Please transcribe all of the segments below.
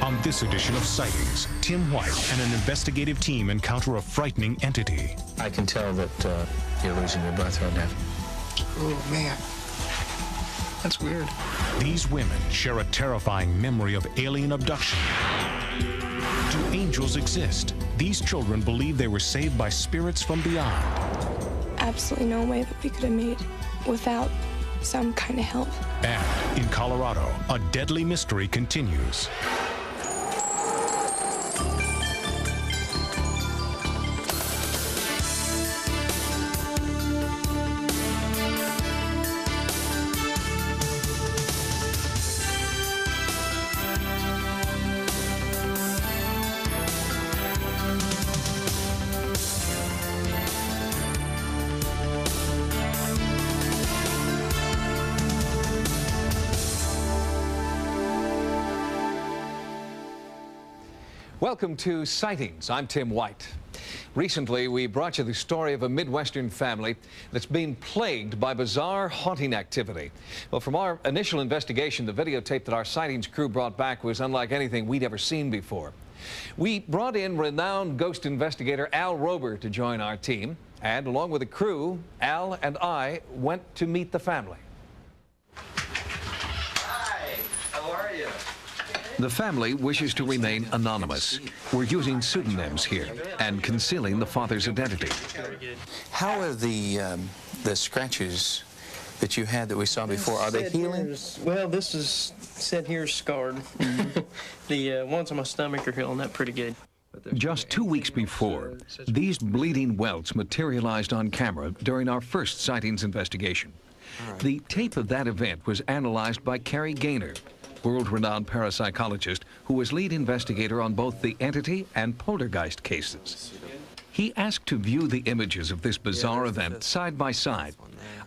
On this edition of Sightings, Tim White and an investigative team encounter a frightening entity. I can tell that you're losing your breath right now. Oh, man. That's weird. These women share a terrifying memory of alien abduction. Do angels exist? These children believe they were saved by spirits from beyond. Absolutely no way that we could have made without some kind of help. And in Colorado, a deadly mystery continues. Welcome to Sightings. I'm Tim White. Recently, we brought you the story of a Midwestern family that's been plagued by bizarre haunting activity. Well, from our initial investigation, the videotape that our Sightings crew brought back was unlike anything we'd ever seen before. We brought in renowned ghost investigator Al Rober to join our team, and along with the crew, Al and I went to meet the family. Hi, how are you? The family wishes to remain anonymous. We're using pseudonyms here and concealing the father's identity. How are the scratches that you had that we saw before, are they healing? Well, this is said here scarred. The ones on my stomach are healing up pretty good. Just 2 weeks before, these bleeding welts materialized on camera during our first Sightings investigation. The tape of that event was analyzed by Carrie Gaynor, world-renowned parapsychologist who was lead investigator on both the entity and poltergeist cases. He asked to view the images of this bizarre event side by side.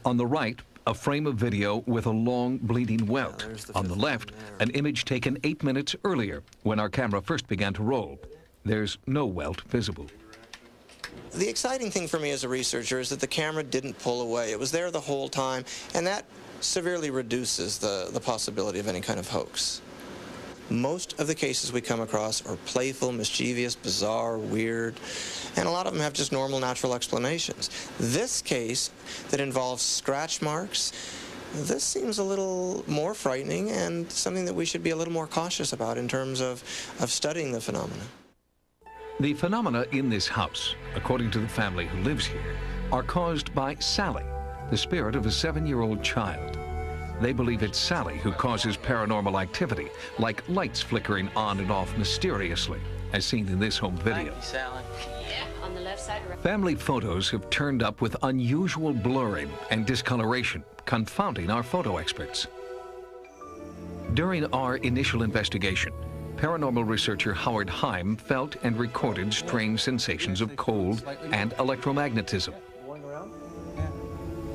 On the right, a frame of video with a long bleeding welt. On the left, an image taken 8 minutes earlier when our camera first began to roll. There's no welt visible. The exciting thing for me as a researcher is that the camera didn't pull away. It was there the whole time, and that severely reduces the possibility of any kind of hoax. Most of the cases we come across are playful, mischievous, bizarre, weird, and a lot of them have just normal, natural explanations. This case that involves scratch marks, this seems a little more frightening and something that we should be a little more cautious about in terms of studying the phenomena. The phenomena in this house, according to the family who lives here, are caused by Sally, the spirit of a 7-year-old child. They believe it's Sally who causes paranormal activity, like lights flickering on and off mysteriously, as seen in this home video. Thank you, Sally. Yeah, on the left side. Family photos have turned up with unusual blurring and discoloration, confounding our photo experts. During our initial investigation, paranormal researcher Howard Heim felt and recorded strange sensations of cold and electromagnetism.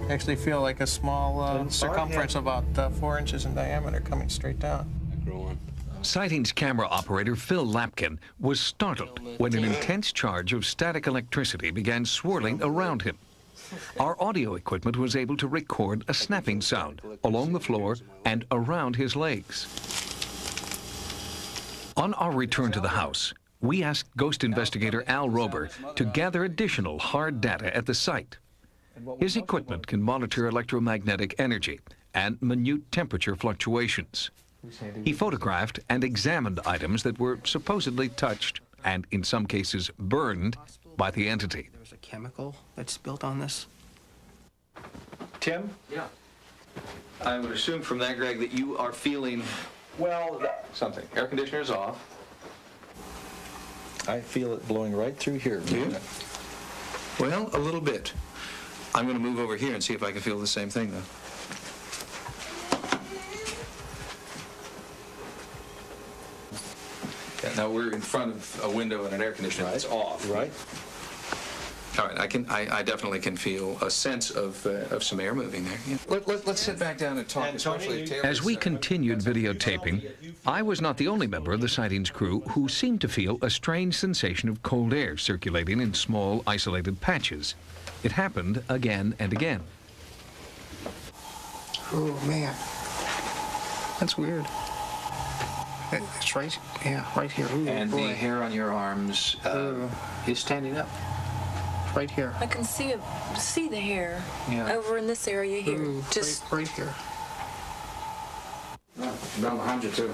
Actually feel like a small circumference about 4 inches in diameter coming straight down. Sightings camera operator Phil Lapkin was startled when an intense charge of static electricity began swirling around him. Our audio equipment was able to record a snapping sound along the floor and around his legs. On our return to the house, we asked ghost investigator Al Rober to gather additional hard data at the site. His equipment can monitor electromagnetic energy and minute temperature fluctuations. He photographed and examined items that were supposedly touched and, in some cases, burned by the entity. There's a chemical that's built on this. Tim? Yeah. I would assume from that, Greg, that you are feeling, well, something. Air conditioner's off. I feel it blowing right through here. Well, a little bit. I'm going to move over here and see if I can feel the same thing, though. Yeah, now we're in front of a window and an air conditioner that's off. Right. All right, I definitely can feel a sense of some air moving there. Yeah. Let's sit back down and talk, especially As we continued videotaping, I was not the only member of the Sightings crew who seemed to feel a strange sensation of cold air circulating in small, isolated patches. It happened again and again. Oh, man. That's weird. It's right, yeah, right here. Ooh, And boy. the hair on your arms is standing up. Right here. I can see the hair over in this area here. Ooh, Just right here. Down behind you, too.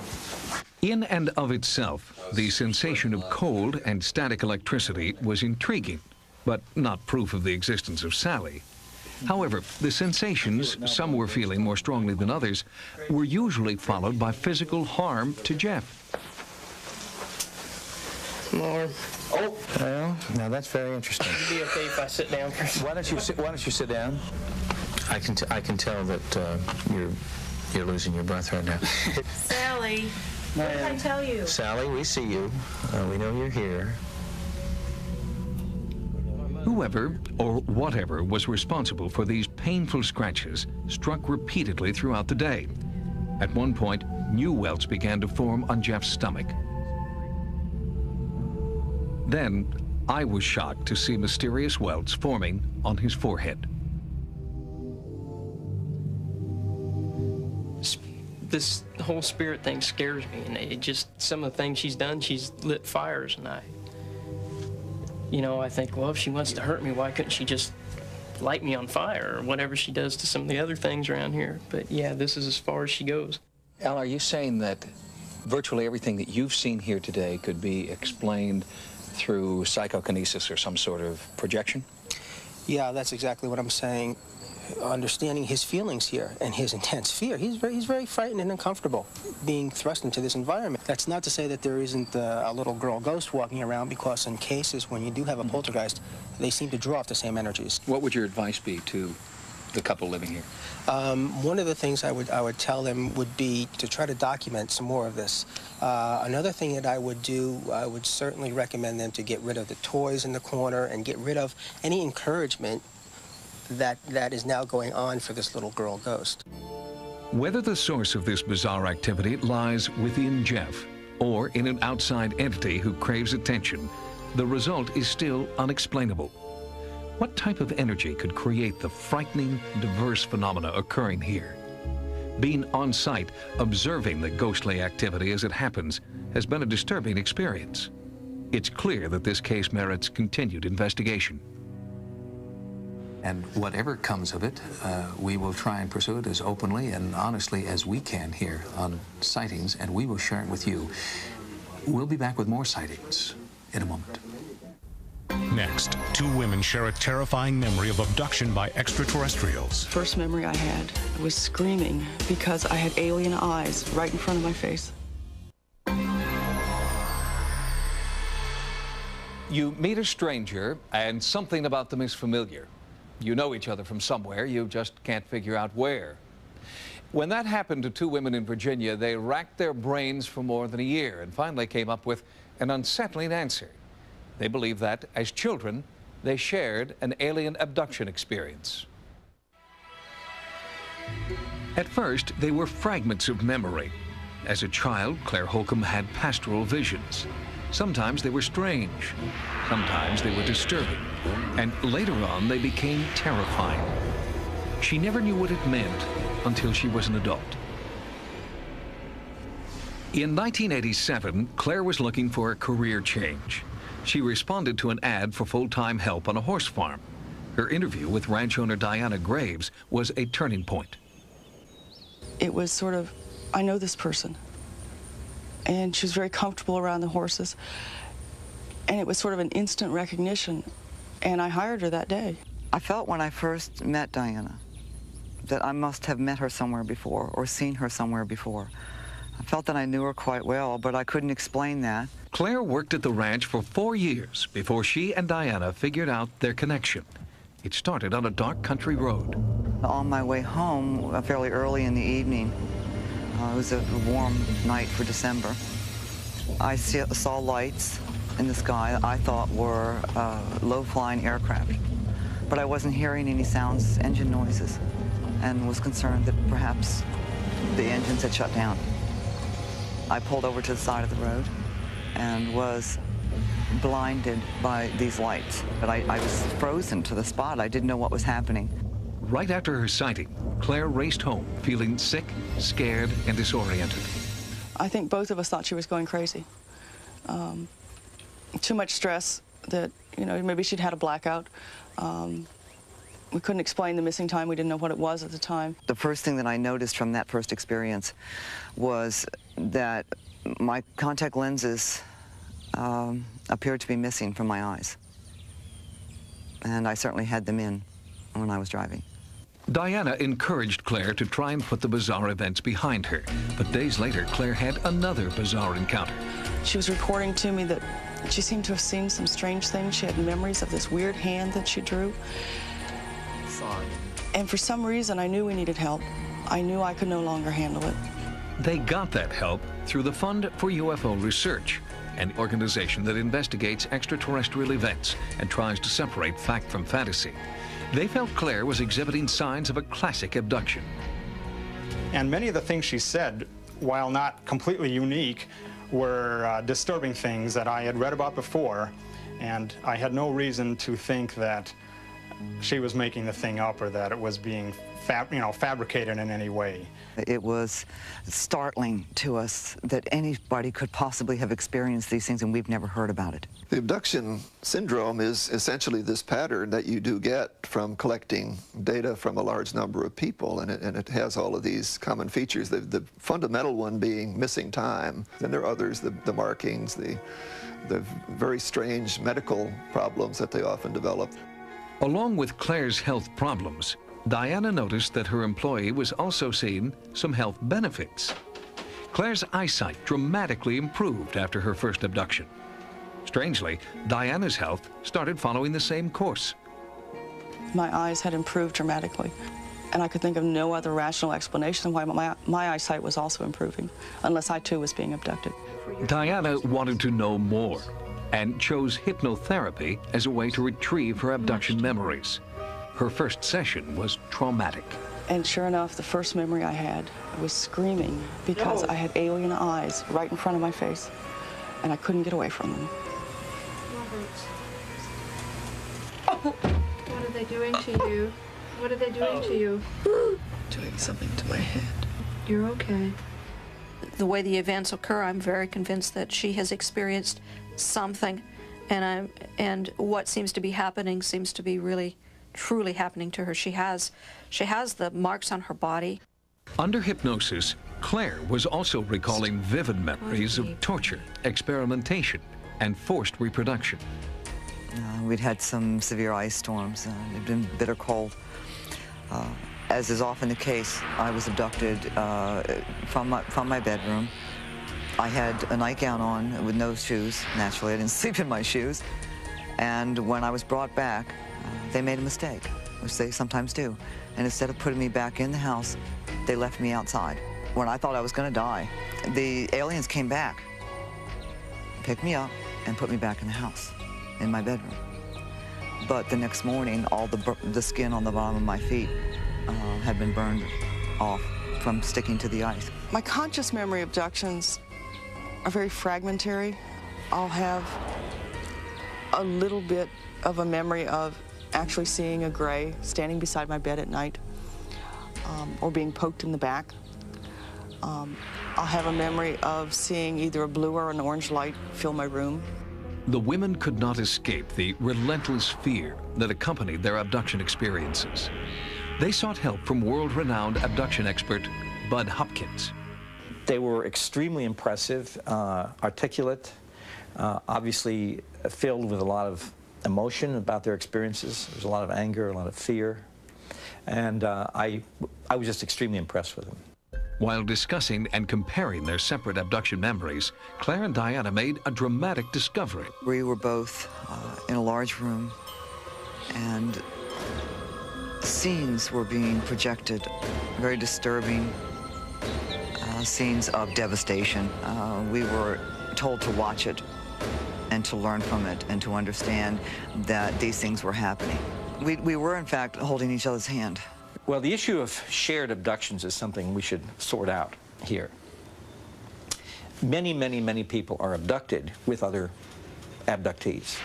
In and of itself, the sensation of cold and static electricity was intriguing, but not proof of the existence of Sally. However, the sensations, some were feeling more strongly than others, were usually followed by physical harm to Jeff. More. Oh, well, now that's very interesting. It'd be okay if I sit down for a second. Why don't you sit down? I can tell that you're losing your breath right now. Sally, what did I tell you? Sally, we see you. We know you're here. Whoever or whatever was responsible for these painful scratches struck repeatedly throughout the day. At one point, new welts began to form on Jeff's stomach. Then, I was shocked to see mysterious welts forming on his forehead. This whole spirit thing scares me, and it just, some of the things she's done, she's lit fires, and I think, well, if she wants to hurt me, why couldn't she just light me on fire, or whatever she does to some of the other things around here? But yeah, this is as far as she goes. Al, are you saying that virtually everything that you've seen here today could be explained through psychokinesis or some sort of projection? Yeah, that's exactly what I'm saying. Understanding his feelings here and his intense fear. He's very frightened and uncomfortable being thrust into this environment. That's not to say that there isn't a little girl ghost walking around, because in cases when you do have a poltergeist, they seem to draw off the same energies. What would your advice be to the couple living here? One of the things I would tell them would be to try to document some more of this. Another thing that I would do, I would certainly recommend them to get rid of the toys in the corner and get rid of any encouragement that is now going on for this little girl ghost. Whether the source of this bizarre activity lies within Jeff or in an outside entity who craves attention, the result is still unexplainable. What type of energy could create the frightening, diverse phenomena occurring here? Being on site, observing the ghostly activity as it happens, has been a disturbing experience. It's clear that this case merits continued investigation. And whatever comes of it, we will try and pursue it as openly and honestly as we can here on Sightings, and we will share it with you. We'll be back with more Sightings in a moment. Next, two women share a terrifying memory of abduction by extraterrestrials. First memory I had, I was screaming because I had alien eyes right in front of my face. You meet a stranger, and something about them is familiar. You know each other from somewhere, you just can't figure out where. When that happened to two women in Virginia, they racked their brains for more than a year and finally came up with an unsettling answer. They believe that, as children, they shared an alien abduction experience. At first, they were fragments of memory. As a child, Claire Holcomb had pastoral visions. Sometimes they were strange, sometimes they were disturbing, and later on they became terrifying. She never knew what it meant until she was an adult. In 1987, Claire was looking for a career change. She responded to an ad for full-time help on a horse farm. Her interview with ranch owner Diana Graves was a turning point. It was sort of, I know this person. And she was very comfortable around the horses. And it was sort of an instant recognition. And I hired her that day. I felt when I first met Diana that I must have met her somewhere before or seen her somewhere before. I felt that I knew her quite well, but I couldn't explain that. Claire worked at the ranch for 4 years before she and Diana figured out their connection. It started on a dark country road. On my way home, fairly early in the evening, it was a warm night for December, I saw lights in the sky I thought were low-flying aircraft. But I wasn't hearing any sounds, engine noises, and was concerned that perhaps the engines had shut down. I pulled over to the side of the road and was blinded by these lights. But I was frozen to the spot. I didn't know what was happening. Right after her sighting, Claire raced home, feeling sick, scared, and disoriented. I think both of us thought she was going crazy. Too much stress that, you know, maybe she'd had a blackout. We couldn't explain the missing time. We didn't know what it was at the time. The first thing that I noticed from that first experience was that my contact lenses appeared to be missing from my eyes. And I certainly had them in when I was driving. Diana encouraged Claire to try and put the bizarre events behind her. But days later, Claire had another bizarre encounter. She was reporting to me that she seemed to have seen some strange things. She had memories of this weird hand that she drew. Sorry. And for some reason, I knew we needed help. I knew I could no longer handle it. They got that help through the Fund for UFO Research, an organization that investigates extraterrestrial events and tries to separate fact from fantasy. They felt Claire was exhibiting signs of a classic abduction. And many of the things she said, while not completely unique, were disturbing things that I had read about before, and I had no reason to think that she was making the thing up or that it was being fabricated in any way. It was startling to us that anybody could possibly have experienced these things, and we've never heard about it. The abduction syndrome is essentially this pattern that you do get from collecting data from a large number of people, and it has all of these common features, the fundamental one being missing time. Then there are others, the markings, the very strange medical problems that they often develop. Along with Claire's health problems, Diana noticed that her employee was also seeing some health benefits. Claire's eyesight dramatically improved after her first abduction. Strangely, Diana's health started following the same course. My eyes had improved dramatically, and I could think of no other rational explanation why my eyesight was also improving, unless I too was being abducted. Diana wanted to know more and chose hypnotherapy as a way to retrieve her abduction memories. Her first session was traumatic. And sure enough, the first memory I had was screaming because I had alien eyes right in front of my face, and I couldn't get away from them. What are they doing to you? What are they doing to you? Doing something to my head. You're okay. The way the events occur, I'm very convinced that she has experienced something, and what seems to be happening seems to be really, truly happening to her. She has the marks on her body. Under hypnosis, Claire was also recalling vivid memories of torture, experimentation, and forced reproduction. We'd had some severe ice storms. It'd been bitter cold. As is often the case, I was abducted from my bedroom. I had a nightgown on with no shoes. Naturally, I didn't sleep in my shoes. And when I was brought back, they made a mistake, which they sometimes do. And instead of putting me back in the house, they left me outside. When I thought I was going to die, the aliens came back, picked me up, and put me back in the house, in my bedroom. But the next morning, all the skin on the bottom of my feet had been burned off from sticking to the ice. My conscious memory abductions are very fragmentary. I'll have a little bit of a memory of actually seeing a gray standing beside my bed at night, or being poked in the back. I'll have a memory of seeing either a blue or an orange light fill my room. The women could not escape the relentless fear that accompanied their abduction experiences. They sought help from world-renowned abduction expert Bud Hopkins. They were extremely impressive, articulate, obviously filled with a lot of emotion about their experiences. There was a lot of anger, a lot of fear, and I was just extremely impressed with them. While discussing and comparing their separate abduction memories, Claire and Diana made a dramatic discovery. We were both in a large room, and scenes were being projected, very disturbing scenes of devastation. We were told to watch it and to learn from it and to understand that these things were happening. We were, in fact, holding each other's hand. Well, the issue of shared abductions is something we should sort out here. Many, many, many people are abducted with other abductees.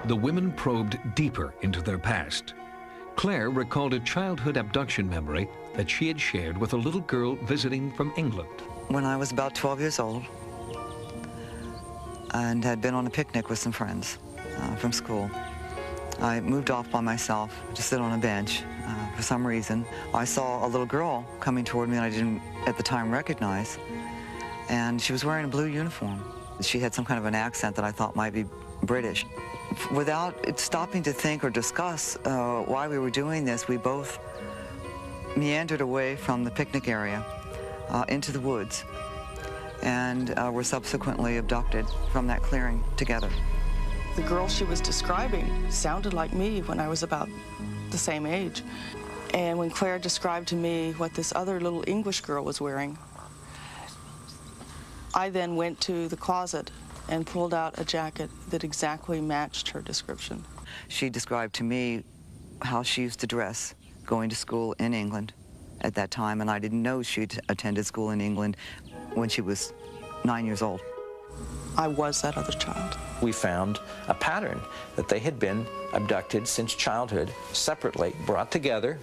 The women probed deeper into their past. Claire recalled a childhood abduction memory that she had shared with a little girl visiting from England. when I was about 12 years old and had been on a picnic with some friends from school. I moved off by myself to sit on a bench. For some reason, I saw a little girl coming toward me and I didn't at the time recognize, and she was wearing a blue uniform. She had some kind of an accent that I thought might be British. Without stopping to think or discuss why we were doing this, we both meandered away from the picnic area into the woods and were subsequently abducted from that clearing together. The girl she was describing sounded like me when I was about the same age. And when Claire described to me what this other little English girl was wearing, I then went to the closet and pulled out a jacket that exactly matched her description. She described to me how she used to dress going to school in England at that time, and I didn't know she'd attended school in England when she was 9 years old. I was that other child. We found a pattern that they had been abducted since childhood, separately, brought together,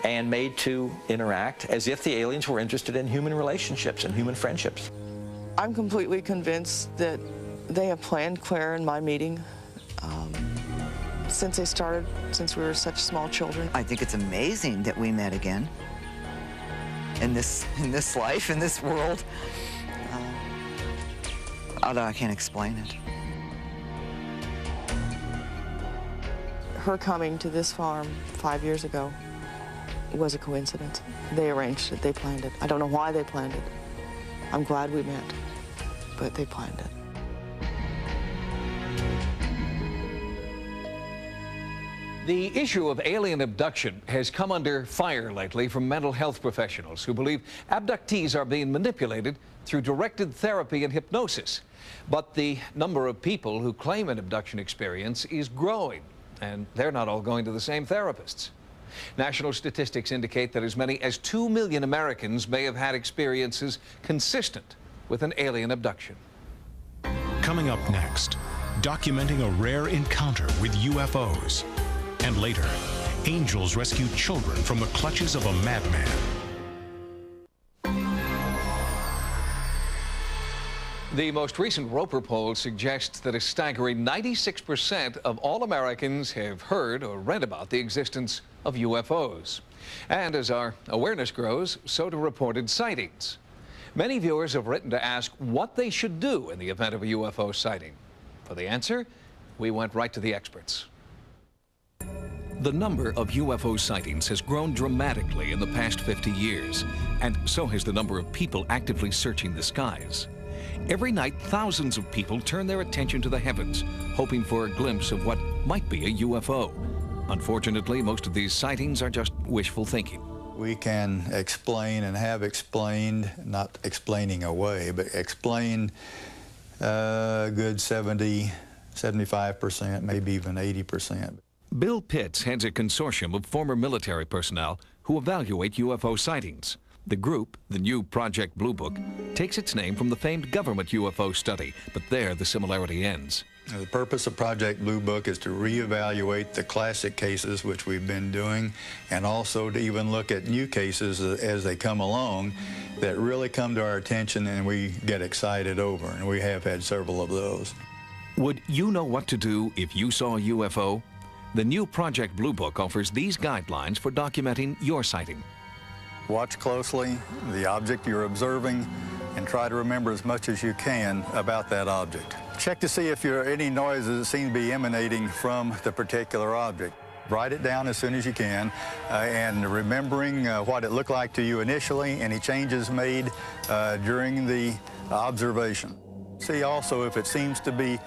and made to interact as if the aliens were interested in human relationships and human friendships. I'm completely convinced that they have planned Claire and my meeting since they started, since we were such small children. I think it's amazing that we met again in this life, in this world. Although I can't explain it. Her coming to this farm 5 years ago was a coincidence. They arranged it, they planned it. I don't know why they planned it. I'm glad we met, but they planned it. The issue of alien abduction has come under fire lately from mental health professionals who believe abductees are being manipulated through directed therapy and hypnosis. But the number of people who claim an abduction experience is growing, and they're not all going to the same therapists. National statistics indicate that as many as 2 million Americans may have had experiences consistent with an alien abduction. Coming up next, documenting a rare encounter with UFOs. And later, angels rescue children from the clutches of a madman. The most recent Roper poll suggests that a staggering 96% of all Americans have heard or read about the existence of UFOs. And as our awareness grows, so do reported sightings. Many viewers have written to ask what they should do in the event of a UFO sighting. For the answer, we went right to the experts. The number of UFO sightings has grown dramatically in the past 50 years, and so has the number of people actively searching the skies. Every night, thousands of people turn their attention to the heavens, hoping for a glimpse of what might be a UFO. Unfortunately, most of these sightings are just wishful thinking. We can explain and have explained, not explaining away, but explain a good 70, 75%, maybe even 80%. Bill Pitts heads a consortium of former military personnel who evaluate UFO sightings. The group, the new Project Blue Book, takes its name from the famed government UFO study, but there the similarity ends. The purpose of Project Blue Book is to reevaluate the classic cases, which we've been doing, and also to even look at new cases as they come along that really come to our attention and we get excited over, and we have had several of those. Would you know what to do if you saw a UFO? The new Project Blue Book offers these guidelines for documenting your sighting. Watch closely the object you're observing and try to remember as much as you can about that object. Check to see if there are any noises that seem to be emanating from the particular object. Write it down as soon as you can, and remembering what it looked like to you initially, any changes made during the observation. See also if it seems to be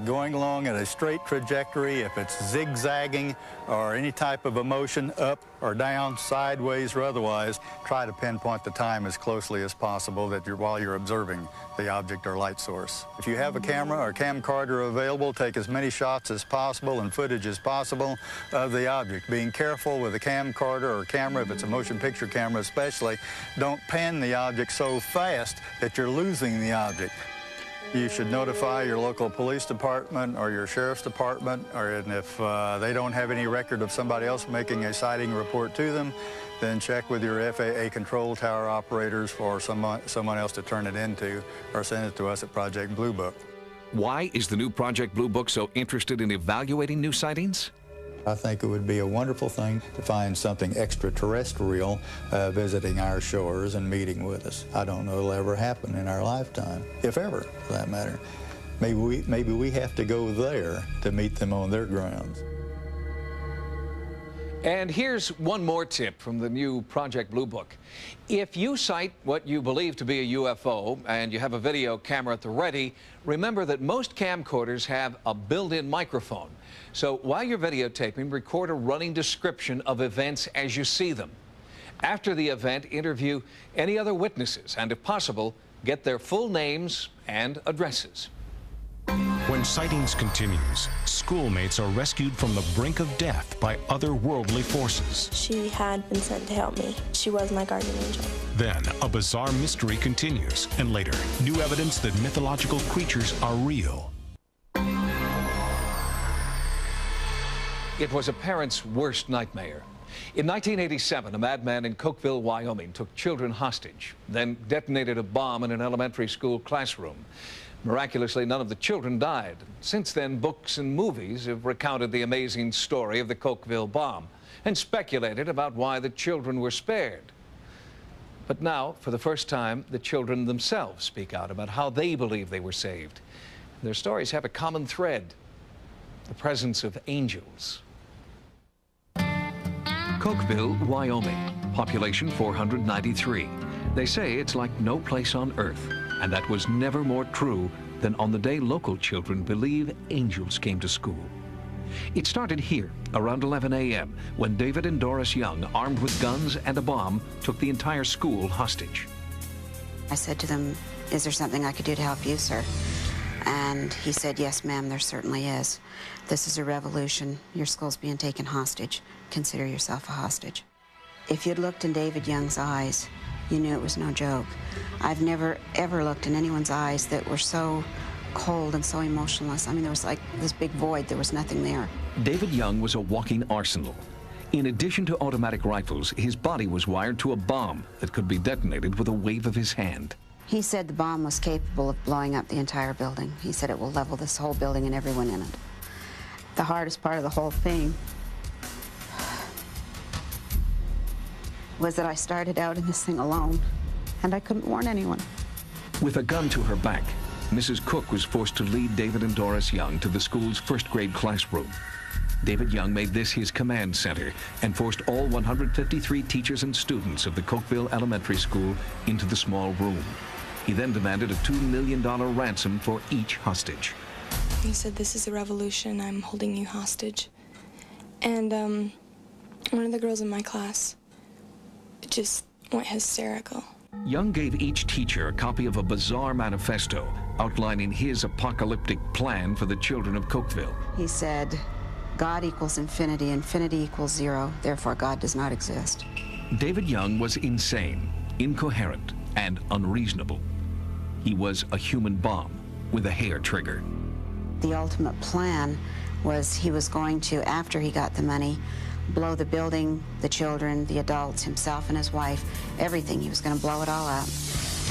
going along at a straight trajectory, if it's zigzagging or any type of a motion up or down, sideways or otherwise. Try to pinpoint the time as closely as possible while you're observing the object or light source. If you have a camera or camcorder available, take as many shots as possible and footage as possible of the object. Being careful with a camcorder or camera, if it's a motion picture camera especially, don't pan the object so fast that you're losing the object. you should notify your local police department or your sheriff's department, and if they don't have any record of somebody else making a sighting report to them, then check with your FAA control tower operators for someone else to turn it into, or send it to us at Project Blue Book. Why is the new Project Blue Book so interested in evaluating new sightings? I think it would be a wonderful thing to find something extraterrestrial visiting our shores and meeting with us. I don't know it'll ever happen in our lifetime, if ever, for that matter. Maybe we have to go there to meet them on their grounds. And here's one more tip from the new Project Blue Book. If you sight what you believe to be a UFO and you have a video camera at the ready, remember that most camcorders have a built-in microphone. So while you're videotaping, record a running description of events as you see them. After the event, interview any other witnesses and, if possible, get their full names and addresses. When Sightings continues, schoolmates are rescued from the brink of death by otherworldly forces. She had been sent to help me. She was my guardian angel. Then, a bizarre mystery continues, and later, new evidence that mythological creatures are real. It was a parent's worst nightmare. In 1987, a madman in Cokeville, Wyoming, took children hostage, then detonated a bomb in an elementary school classroom. Miraculously, none of the children died. Since then, books and movies have recounted the amazing story of the Cokeville bomb and speculated about why the children were spared. But now, for the first time, the children themselves speak out about how they believe they were saved. Their stories have a common thread: the presence of angels. Cokeville, Wyoming, population 493. They say it's like no place on earth, and that was never more true than on the day local children believe angels came to school. It started here around 11 a.m. when David and Doris Young, armed with guns and a bomb, took the entire school hostage. I said to them, "Is there something I could do to help you, sir?" And he said, "Yes, ma'am, there certainly is. This is a revolution. Your school's being taken hostage. Consider yourself a hostage." If you'd looked in David Young's eyes, you knew it was no joke. I've never, ever looked in anyone's eyes that were so cold and so emotionless. I mean, there was like this big void. There was nothing there. David Young was a walking arsenal. In addition to automatic rifles, his body was wired to a bomb that could be detonated with a wave of his hand. He said the bomb was capable of blowing up the entire building. He said it will level this whole building and everyone in it. The hardest part of the whole thing was that I started out in this thing alone, and I couldn't warn anyone. With a gun to her back, Mrs. Cook was forced to lead David and Doris Young to the school's first-grade classroom. David Young made this his command center and forced all 153 teachers and students of the Cokeville Elementary School into the small room. He then demanded a $2 million ransom for each hostage. He said, "This is a revolution. I'm holding you hostage." And one of the girls in my class just went hysterical. Young gave each teacher a copy of a bizarre manifesto outlining his apocalyptic plan for the children of Cokeville. He said, "God equals infinity, infinity equals zero, therefore God does not exist." David Young was insane, incoherent, and unreasonable. He was a human bomb with a hair trigger. The ultimate plan was he was going to, after he got the money, blow the building, the children, the adults, himself and his wife, everything. He was going to blow it all up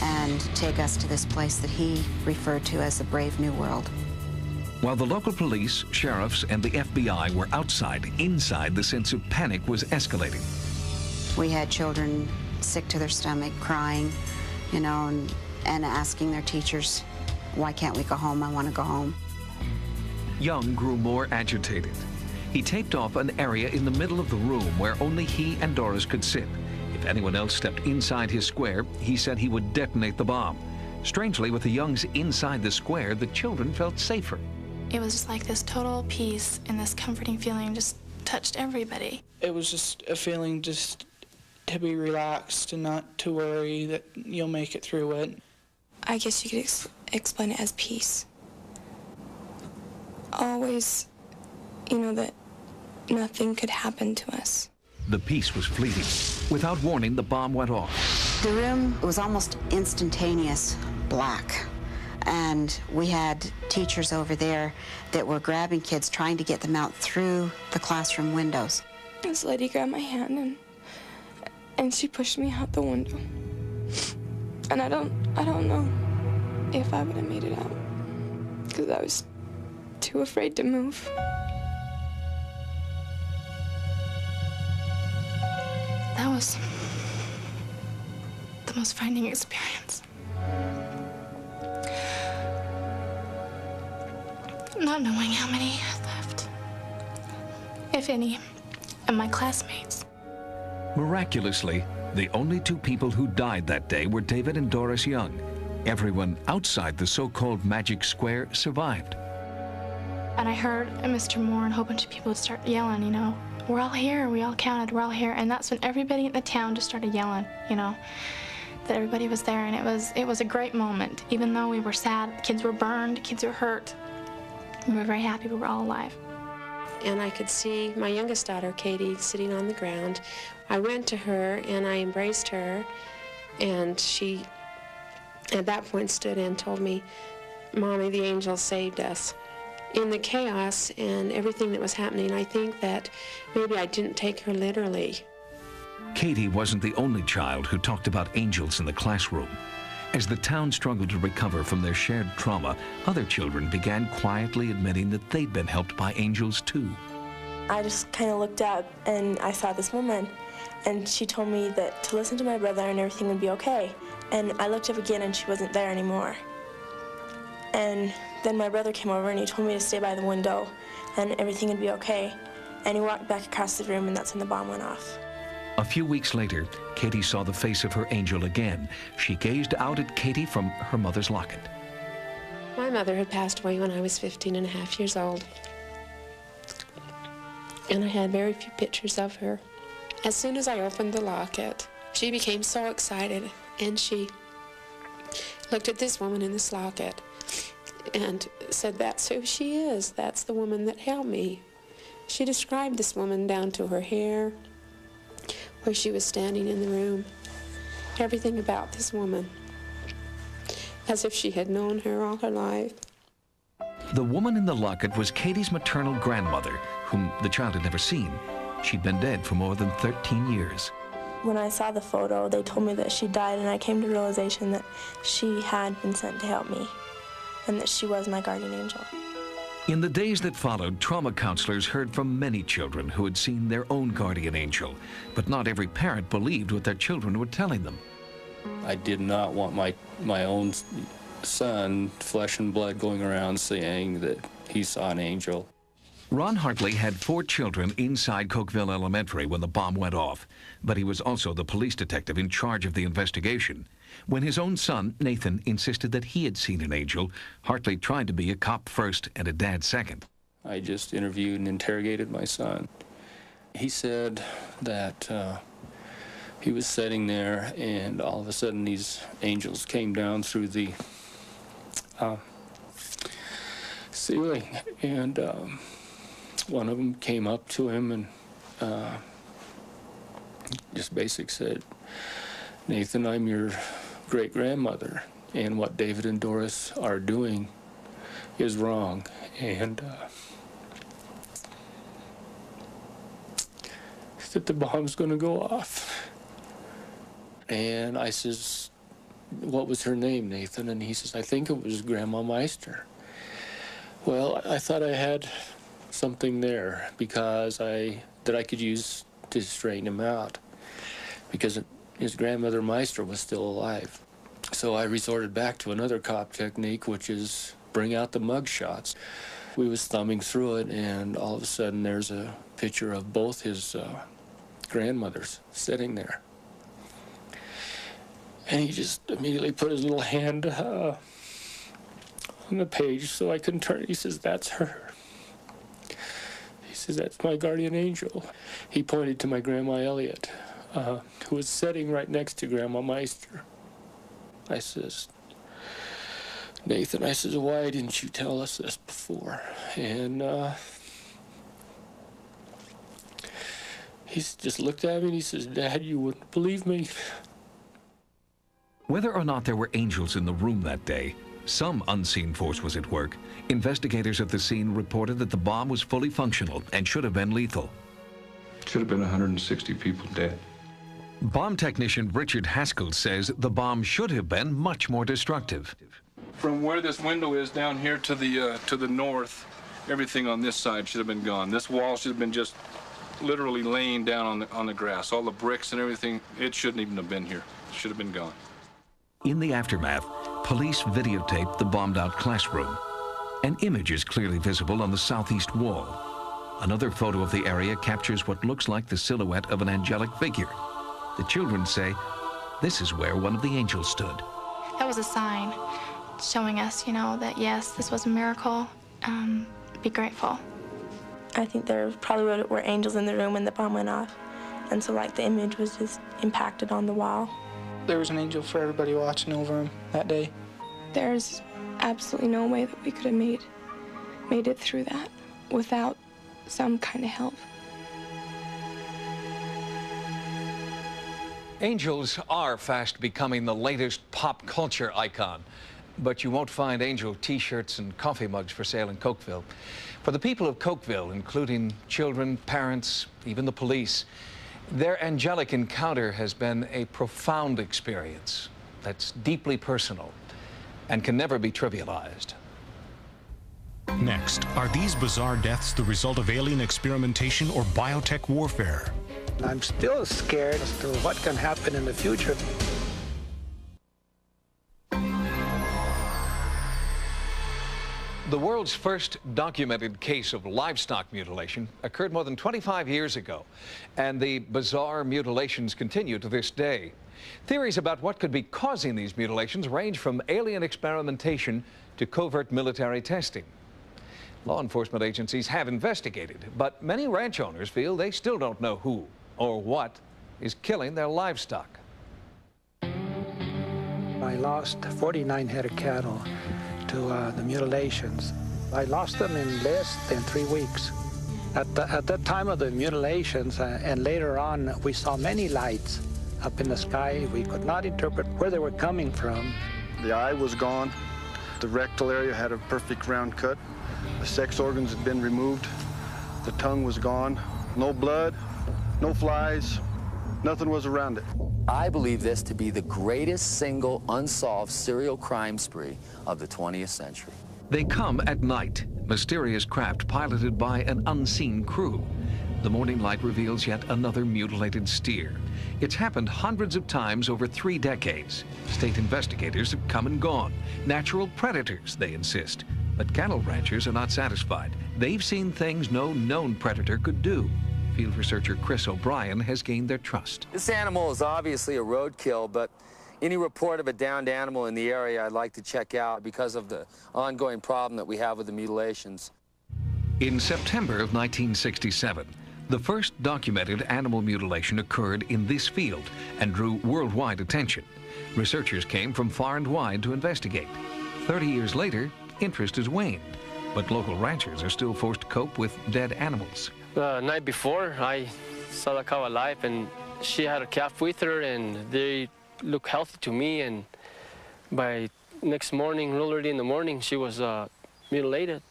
and take us to this place that he referred to as the Brave New World. While the local police, sheriffs, and the FBI were outside, inside the sense of panic was escalating. We had children sick to their stomach, crying, you know, and asking their teachers, "Why can't we go home? I want to go home." Young grew more agitated. He taped off an area in the middle of the room where only he and Doris could sit. If anyone else stepped inside his square, he said he would detonate the bomb. Strangely, with the Youngs inside the square, the children felt safer. It was just like this total peace and this comforting feeling just touched everybody. It was just a feeling just to be relaxed and not to worry that you'll make it through it. I guess you could explain it as peace. Always, you know, that nothing could happen to us. The peace was fleeting. Without warning, the bomb went off. The room was almost instantaneous black. And we had teachers over there that were grabbing kids, trying to get them out through the classroom windows. This lady grabbed my hand and she pushed me out the window. And I don't know if I would have made it out because I was too afraid to move. That was the most frightening experience. Not knowing how many left, if any, of my classmates. Miraculously, the only two people who died that day were David and Doris Young. Everyone outside the so-called Magic Square survived. And I heard Mr. Moore and a whole bunch of people would start yelling, you know, we're all here, we all counted, we're all here. And that's when everybody in the town just started yelling, you know, that everybody was there. And it was a great moment. Even though we were sad, kids were burned, kids were hurt. We were very happy we were all alive. And I could see my youngest daughter, Katie, sitting on the ground. I went to her and I embraced her, and she, at that point, stood and told me, Mommy, the angel saved us. In the chaos and everything that was happening, I think that maybe I didn't take her literally. Katie wasn't the only child who talked about angels in the classroom. As the town struggled to recover from their shared trauma, other children began quietly admitting that they'd been helped by angels too. I just kind of looked up and I saw this woman, and she told me that to listen to my brother and everything would be okay. And I looked up again and she wasn't there anymore. And then my brother came over and he told me to stay by the window and everything would be okay. And he walked back across the room, and that's when the bomb went off. A few weeks later, Katie saw the face of her angel again. She gazed out at Katie from her mother's locket. My mother had passed away when I was 15 and a half years old. And I had very few pictures of her. As soon as I opened the locket, she became so excited, and she looked at this woman in this locket and said, that's who she is. That's the woman that helped me. She described this woman down to her hair, where she was standing in the room, everything about this woman, as if she had known her all her life. The woman in the locket was Katie's maternal grandmother, whom the child had never seen. She'd been dead for more than 13 years. When I saw the photo, they told me that she died, and I came to the realization that she had been sent to help me, and that she was my guardian angel. In the days that followed, trauma counselors heard from many children who had seen their own guardian angel, but not every parent believed what their children were telling them. I did not want my own son, flesh and blood, going around saying that he saw an angel. Ron Hartley had 4 children inside Cokeville Elementary when the bomb went off, but he was also the police detective in charge of the investigation. When his own son, Nathan, insisted that he had seen an angel, Hartley tried to be a cop first and a dad second. I just interviewed and interrogated my son. He said that he was sitting there, and all of a sudden these angels came down through the ceiling, and one of them came up to him and just basically said, Nathan, I'm your great-grandmother, and what David and Doris are doing is wrong. And that the bomb's going to go off. And I says, what was her name, Nathan? And he says, I think it was Grandma Meister. Well, I thought I had something there because that I could use to straighten him out, because his grandmother Meister was still alive. So I resorted back to another cop technique, which is bring out the mug shots. We was thumbing through it, and all of a sudden there's a picture of both his grandmothers sitting there. And he just immediately put his little hand on the page so I couldn't turn it. He says, that's her. He says, that's my guardian angel. He pointed to my Grandma Elliott, who was sitting right next to Grandma Meister. I says, Nathan, I says, why didn't you tell us this before? And he just looked at me and he says, Dad, you wouldn't believe me. Whether or not there were angels in the room that day, some unseen force was at work, investigators at the scene reported that the bomb was fully functional and should have been lethal. Should have been 160 people dead. Bomb technician Richard Haskell says the bomb should have been much more destructive. From where this window is down here to the north, everything on this side should have been gone. This wall should have been just literally laying down on the grass. All the bricks and everything, it shouldn't even have been here. It should have been gone. In the aftermath, police videotaped the bombed-out classroom. An image is clearly visible on the southeast wall. Another photo of the area captures what looks like the silhouette of an angelic figure. The children say this is where one of the angels stood. That was a sign showing us, you know, that yes, this was a miracle. Be grateful. I think there probably were angels in the room when the bomb went off. And so, like, the image was just impacted on the wall. There was an angel for everybody watching over him that day. There's absolutely no way that we could have made it through that without some kind of help. Angels are fast becoming the latest pop culture icon, but you won't find angel t-shirts and coffee mugs for sale in Cokeville. For the people of Cokeville, including children, parents, even the police, their angelic encounter has been a profound experience that's deeply personal and can never be trivialized. Next, are these bizarre deaths the result of alien experimentation or biotech warfare? I'm still scared as to what can happen in the future. The world's first documented case of livestock mutilation occurred more than 25 years ago, and the bizarre mutilations continue to this day. Theories about what could be causing these mutilations range from alien experimentation to covert military testing. Law enforcement agencies have investigated, but many ranch owners feel they still don't know who or what is killing their livestock. I lost 49 head of cattle to the mutilations. I lost them in less than 3 weeks. At that time of the mutilations, and later on, we saw many lights up in the sky. We could not interpret where they were coming from. The eye was gone. The rectal area had a perfect round cut. The sex organs had been removed. The tongue was gone. No blood, no flies, nothing was around it. I believe this to be the greatest single unsolved serial crime spree of the 20th century. They come at night, mysterious craft piloted by an unseen crew. The morning light reveals yet another mutilated steer. It's happened hundreds of times over 3 decades. State investigators have come and gone. Natural predators, they insist. But cattle ranchers are not satisfied. They've seen things no known predator could do. Field researcher Chris O'Brien has gained their trust. This animal is obviously a roadkill, but any report of a downed animal in the area I'd like to check out because of the ongoing problem that we have with the mutilations. In September of 1967, the first documented animal mutilation occurred in this field and drew worldwide attention. Researchers came from far and wide to investigate. 30 years later, interest has waned, but local ranchers are still forced to cope with dead animals. The night before, I saw the cow alive, and she had a calf with her, and they looked healthy to me. And by next morning, real early in the morning, she was mutilated.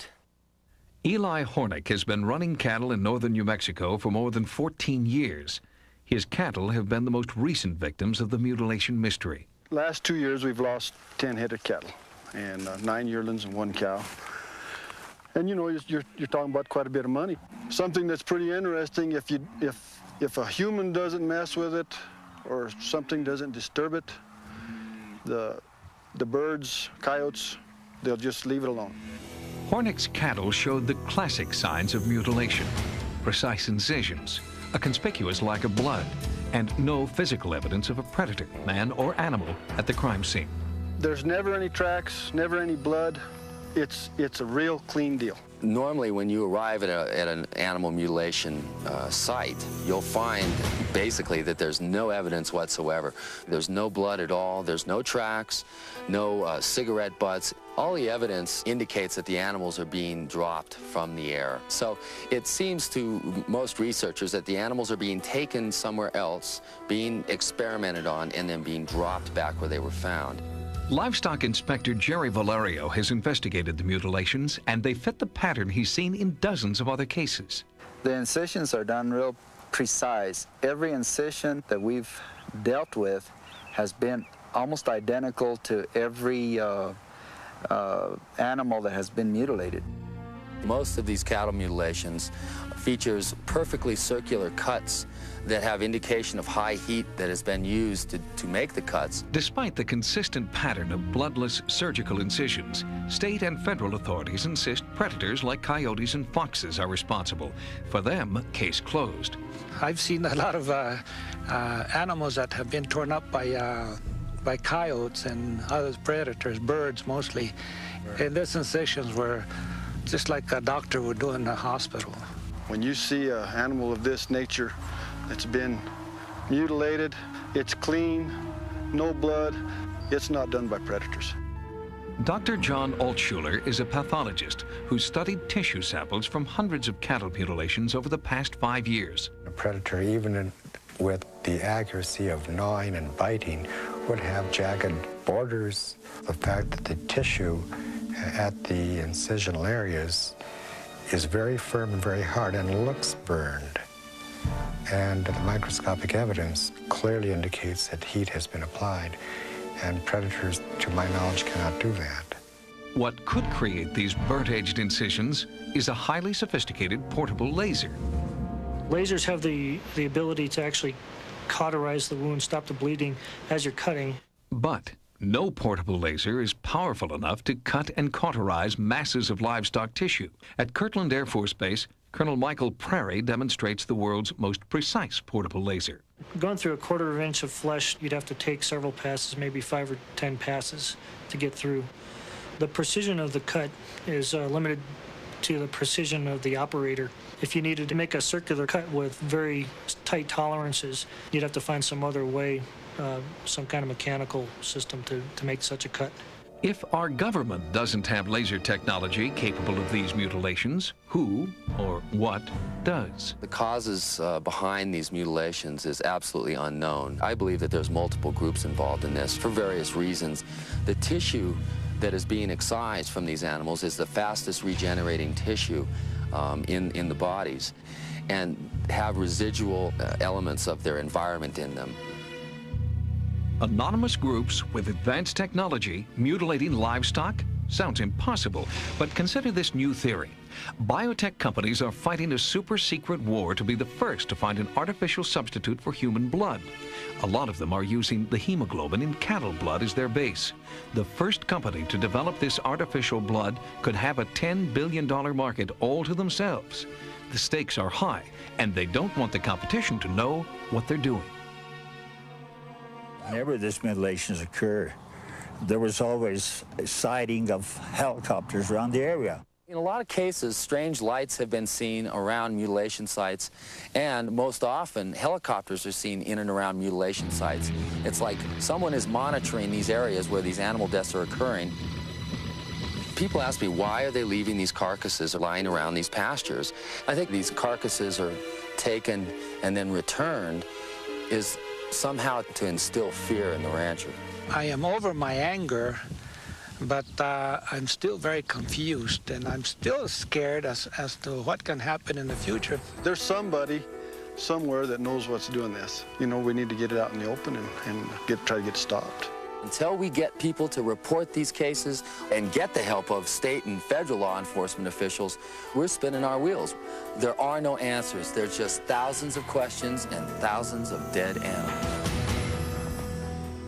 Eli Hornick has been running cattle in northern New Mexico for more than 14 years. His cattle have been the most recent victims of the mutilation mystery. Last 2 years, we've lost 10 head of cattle, and 9 yearlings and 1 cow. And you know, you're talking about quite a bit of money. Something that's pretty interesting, if a human doesn't mess with it or something doesn't disturb it, the birds, coyotes, they'll just leave it alone. Hornick's cattle showed the classic signs of mutilation: precise incisions, a conspicuous lack of blood, and no physical evidence of a predator, man or animal, at the crime scene. There's never any tracks, never any blood. It's a real clean deal. Normally, when you arrive at an animal mutilation site, you'll find basically that there's no evidence whatsoever. There's no blood at all. There's no tracks, no cigarette butts. All the evidence indicates that the animals are being dropped from the air. So it seems to most researchers that the animals are being taken somewhere else, being experimented on, and then being dropped back where they were found. Livestock Inspector Jerry Valerio has investigated the mutilations, and they fit the pattern he's seen in dozens of other cases. The incisions are done real precise. Every incision that we've dealt with has been almost identical to every animal that has been mutilated. Most of these cattle mutilations features perfectly circular cuts that have indication of high heat that has been used to make the cuts. Despite the consistent pattern of bloodless surgical incisions, state and federal authorities insist predators like coyotes and foxes are responsible. For them, case closed. I've seen a lot of animals that have been torn up by coyotes and other predators, birds mostly. And these incisions were just like a doctor would do in the hospital. When you see an animal of this nature that's been mutilated, it's clean, no blood, it's not done by predators. Dr. John Altschuler is a pathologist who studied tissue samples from hundreds of cattle mutilations over the past 5 years. A predator, even with the accuracy of gnawing and biting, would have jagged borders. The fact that the tissue at the incisional areas is very firm and very hard and looks burned. And the microscopic evidence clearly indicates that heat has been applied, and predators, to my knowledge, cannot do that. What could create these burnt-edged incisions is a highly sophisticated portable laser. Lasers have the ability to actually cauterize the wound, stop the bleeding as you're cutting. But no portable laser is powerful enough to cut and cauterize masses of livestock tissue. At Kirtland Air Force Base, Colonel Michael Prairie demonstrates the world's most precise portable laser. Going through a 1/4 inch of flesh, you'd have to take several passes, maybe 5 or 10 passes to get through. The precision of the cut is limited to the precision of the operator. If you needed to make a circular cut with very tight tolerances, you'd have to find some other way, some kind of mechanical system to make such a cut. If our government doesn't have laser technology capable of these mutilations, who or what does? The causes behind these mutilations is absolutely unknown. I believe that there's multiple groups involved in this for various reasons. The tissue that is being excised from these animals is the fastest regenerating tissue in the bodies and have residual elements of their environment in them. Anonymous groups with advanced technology mutilating livestock? Sounds impossible, but consider this new theory. Biotech companies are fighting a super-secret war to be the first to find an artificial substitute for human blood. A lot of them are using the hemoglobin in cattle blood as their base. The first company to develop this artificial blood could have a $10 billion market all to themselves. The stakes are high, and they don't want the competition to know what they're doing. Whenever these mutilations occur, there was always a sighting of helicopters around the area. In a lot of cases, strange lights have been seen around mutilation sites, and most often, helicopters are seen in and around mutilation sites. It's like someone is monitoring these areas where these animal deaths are occurring. People ask me, why are they leaving these carcasses lying around these pastures? I think these carcasses are taken and then returned is somehow to instill fear in the rancher. I am over my anger, but I'm still very confused, and I'm still scared as to what can happen in the future. There's somebody somewhere that knows what's doing this. You know, we need to get it out in the open and try to get it stopped. Until we get people to report these cases and get the help of state and federal law enforcement officials, we're spinning our wheels. There are no answers. There's just thousands of questions and thousands of dead animals.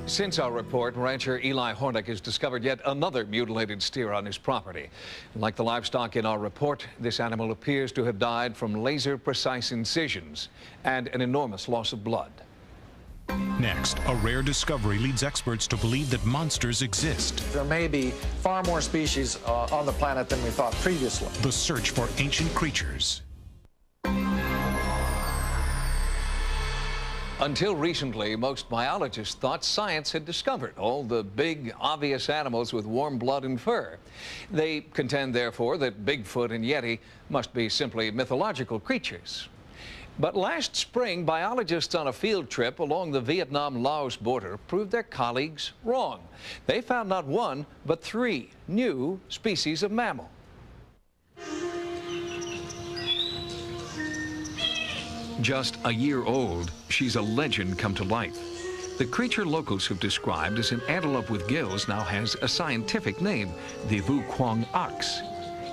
Since our report, rancher Eli Hornick has discovered yet another mutilated steer on his property. Like the livestock in our report, this animal appears to have died from laser-precise incisions and an enormous loss of blood. Next, a rare discovery leads experts to believe that monsters exist. There may be far more species on the planet than we thought previously. The search for ancient creatures. Until recently, most biologists thought science had discovered all the big, obvious animals with warm blood and fur. They contend, therefore, that Bigfoot and Yeti must be simply mythological creatures. But last spring, biologists on a field trip along the Vietnam-Laos border proved their colleagues wrong. They found not one, but 3 new species of mammal. Just a year old, she's a legend come to life. The creature locals have described as an antelope with gills now has a scientific name, the Vu Quang ox.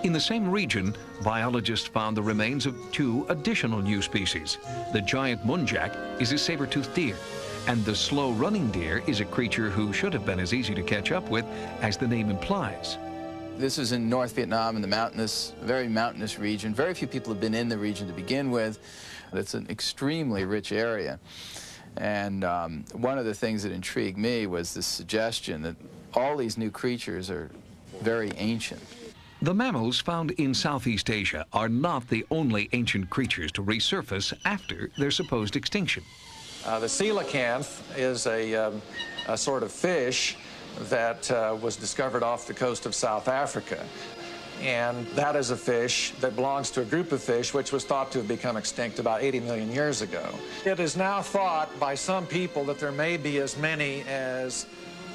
In the same region, biologists found the remains of 2 additional new species. The giant muntjac is a saber-toothed deer, and the slow-running deer is a creature who should have been as easy to catch up with as the name implies. This is in North Vietnam, in the very mountainous region. Very few people have been in the region to begin with. It's an extremely rich area. And one of the things that intrigued me was the suggestion that all these new creatures are very ancient. The mammals found in Southeast Asia are not the only ancient creatures to resurface after their supposed extinction. The coelacanth is a sort of fish that was discovered off the coast of South Africa. And that is a fish that belongs to a group of fish which was thought to have become extinct about 80 million years ago. It is now thought by some people that there may be as many as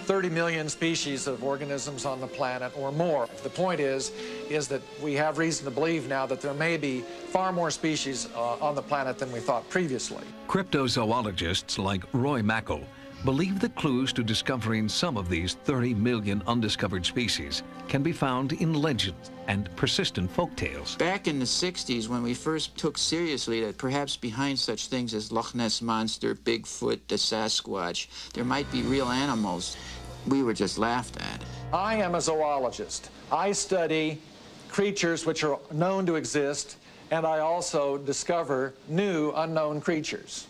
30 million species of organisms on the planet or more. The point is that we have reason to believe now that there may be far more species on the planet than we thought previously. Cryptozoologists like Roy Mackle believe the clues to discovering some of these 30 million undiscovered species can be found in legends and persistent folk tales. Back in the 60s, when we first took seriously that perhaps behind such things as Loch Ness Monster, Bigfoot, the Sasquatch, there might be real animals, we were just laughed at. I am a zoologist. I study creatures which are known to exist, and I also discover new unknown creatures.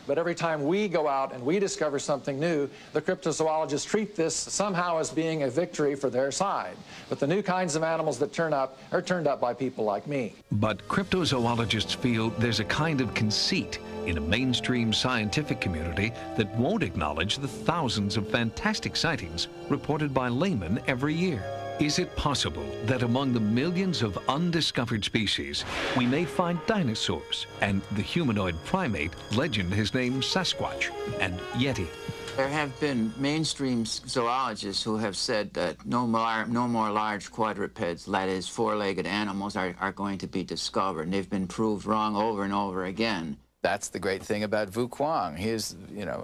But every time we go out and we discover something new, the cryptozoologists treat this somehow as being a victory for their side. But the new kinds of animals that turn up are turned up by people like me. But cryptozoologists feel there's a kind of conceit in a mainstream scientific community that won't acknowledge the thousands of fantastic sightings reported by laymen every year. Is it possible that among the millions of undiscovered species, we may find dinosaurs and the humanoid primate legend has named Sasquatch and Yeti? There have been mainstream zoologists who have said that no more large quadrupeds, that is, 4-legged animals, are going to be discovered. And they've been proved wrong over and over again. That's the great thing about Vu Quang. He is,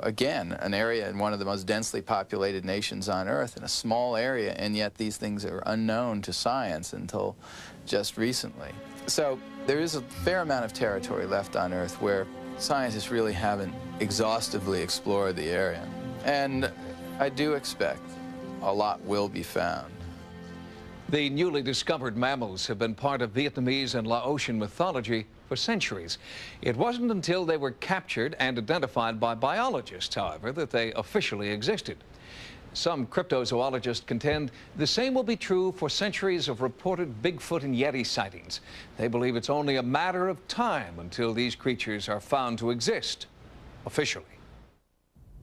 again, an area in one of the most densely populated nations on Earth, in a small area, and yet these things are unknown to science until just recently. So there is a fair amount of territory left on Earth where scientists really haven't exhaustively explored the area. And I do expect a lot will be found. The newly discovered mammals have been part of Vietnamese and Laotian mythology for centuries. It wasn't until they were captured and identified by biologists, however, that they officially existed. Some cryptozoologists contend the same will be true for centuries of reported Bigfoot and Yeti sightings. They believe it's only a matter of time until these creatures are found to exist officially.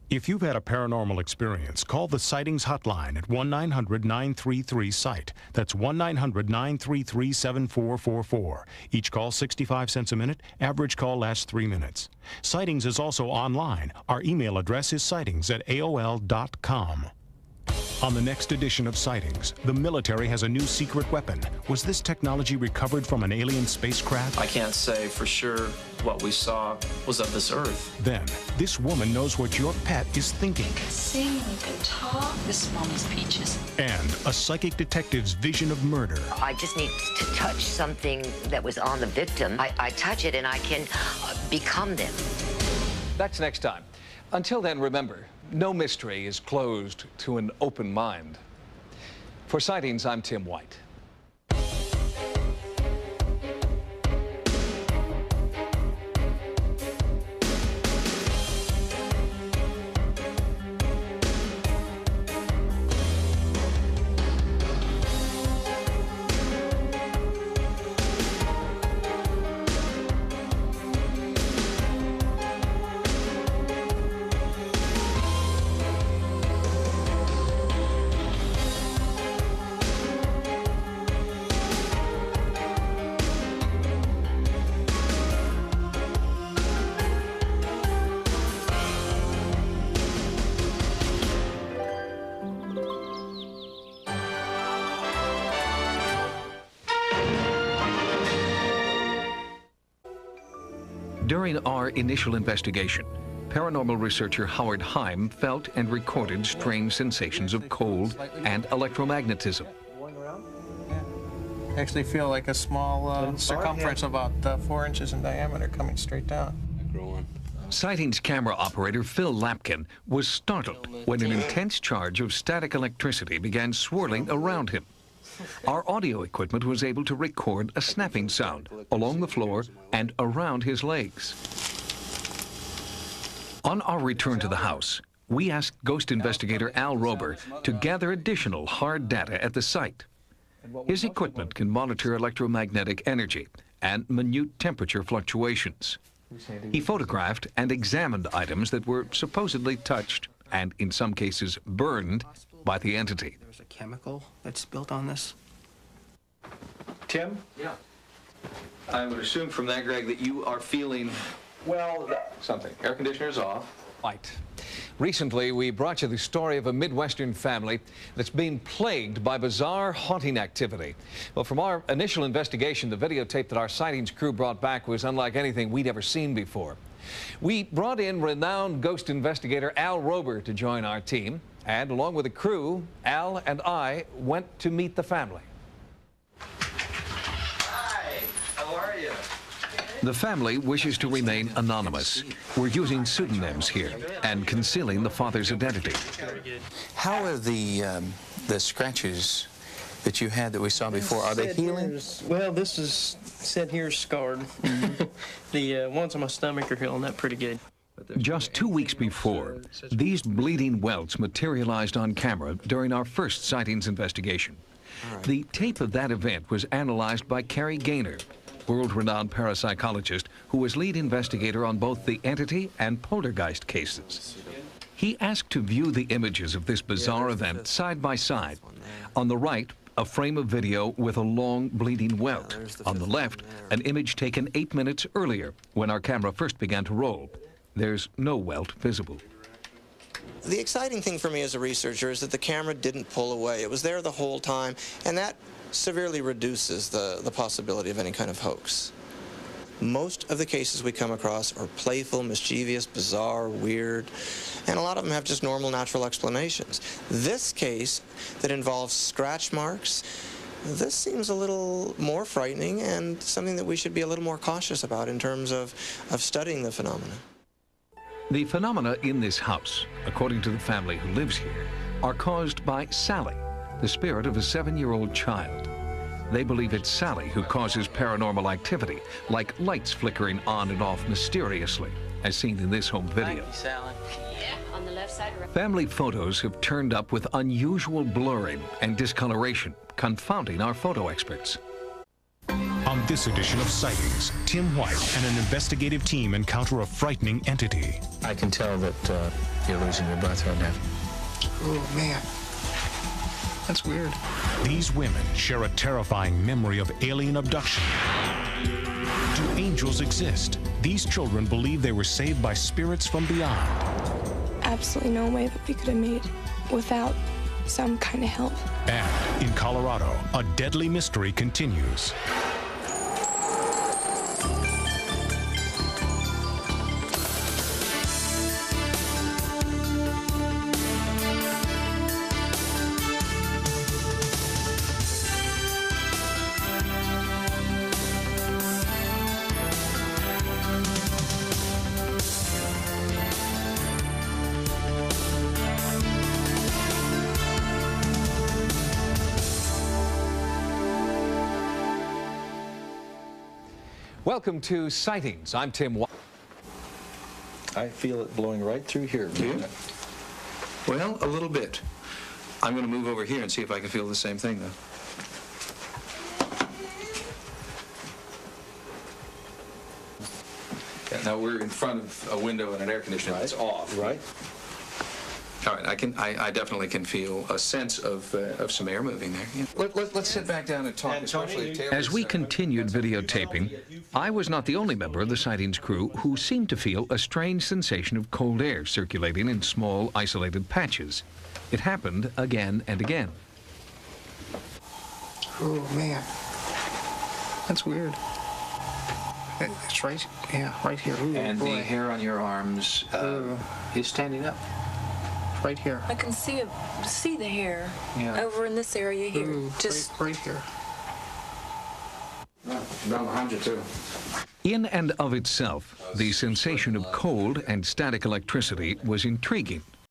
If you've had a paranormal experience, call the Sightings hotline at 1-900-933-SIGHT. That's 1-900-933-7444. Each call 65 cents a minute. Average call lasts 3 minutes. Sightings is also online. Our email address is sightings@aol.com. On the next edition of Sightings, the military has a new secret weapon. Was this technology recovered from an alien spacecraft? I can't say for sure what we saw was of this Earth. Then, this woman knows what your pet is thinking. We can sing, we can talk. This Mommy's Peaches. And a psychic detective's vision of murder. I just need to touch something that was on the victim. I touch it and I can become them. That's next time. Until then, remember, no mystery is closed to an open mind. For Sightings, I'm Tim White. During our initial investigation, paranormal researcher Howard Heim felt and recorded strange sensations of cold and electromagnetism. Actually feel like a small circumference about 4 inches in diameter coming straight down. Sightings camera operator Phil Lapkin was startled when an intense charge of static electricity began swirling around him. Our audio equipment was able to record a snapping sound along the floor and around his legs. On our return to the house, we asked ghost investigator Al Rober to gather additional hard data at the site. His equipment can monitor electromagnetic energy and minute temperature fluctuations. He photographed and examined items that were supposedly touched and, in some cases, burned by the entity. There's a chemical that's built on this. Tim? Yeah. I would assume from that, Greg, that you are feeling, well, something. Air conditioner's off. Right. Recently, we brought you the story of a Midwestern family that's been plagued by bizarre haunting activity. Well, from our initial investigation, the videotape that our Sightings crew brought back was unlike anything we'd ever seen before. We brought in renowned ghost investigator Al Rober to join our team, and along with the crew, Al and I went to meet the family. Hi, how are you? The family wishes to remain anonymous. We're using pseudonyms here and concealing the father's identity. How are the scratches that you had that we saw before, are they healing? Well, this is said here scarred. The ones on my stomach are healing up pretty good. Just 2 weeks before, these bleeding welts materialized on camera during our first sightings investigation. The tape of that event was analyzed by Carrie Gaynor, world-renowned parapsychologist who was lead investigator on both the entity and poltergeist cases. He asked to view the images of this bizarre event side by side. On the right, a frame of video with a long bleeding welt. On the left, an image taken 8 minutes earlier when our camera first began to roll. There's no welt visible. The exciting thing for me as a researcher is that the camera didn't pull away. It was there the whole time, and that severely reduces the possibility of any kind of hoax. Most of the cases we come across are playful, mischievous, bizarre, weird, and a lot of them have just normal, natural explanations. This case that involves scratch marks, this seems a little more frightening and something that we should be a little more cautious about in terms of studying the phenomena. The phenomena in this house, according to the family who lives here, are caused by Sally, the spirit of a 7-year-old child. They believe it's Sally who causes paranormal activity, like lights flickering on and off mysteriously, as seen in this home video. Thank you, Sally. Yeah, on the left side. Family photos have turned up with unusual blurring and discoloration, confounding our photo experts. On this edition of Sightings, Tim White and an investigative team encounter a frightening entity. I can tell that you're losing your breath right now. Oh, man. That's weird. These women share a terrifying memory of alien abduction. Do angels exist? These children believe they were saved by spirits from beyond. Absolutely no way that we could have made without some kind of help. And in Colorado, a deadly mystery continues. Welcome to Sightings. I'm Tim White. I feel it blowing right through here. Do you? Well, a little bit. I'm going to move over here and see if I can feel the same thing, though. Yeah, now we're in front of a window and an air conditioner that's off. Right. All right, I definitely can feel a sense of some air moving there. Yeah. Let's sit back down and talk. As we continued videotaping, I was not the only member of the Sightings crew who seemed to feel a strange sensation of cold air circulating in small, isolated patches. It happened again and again. Oh, man. That's weird. It's right, yeah, right here. Ooh, and boy. the hair on your arms is standing up. Right here. I can see the hair over in this area here. Ooh, just right here. Right behind you, too. In and of itself, the sensation of cold and static electricity was intriguing.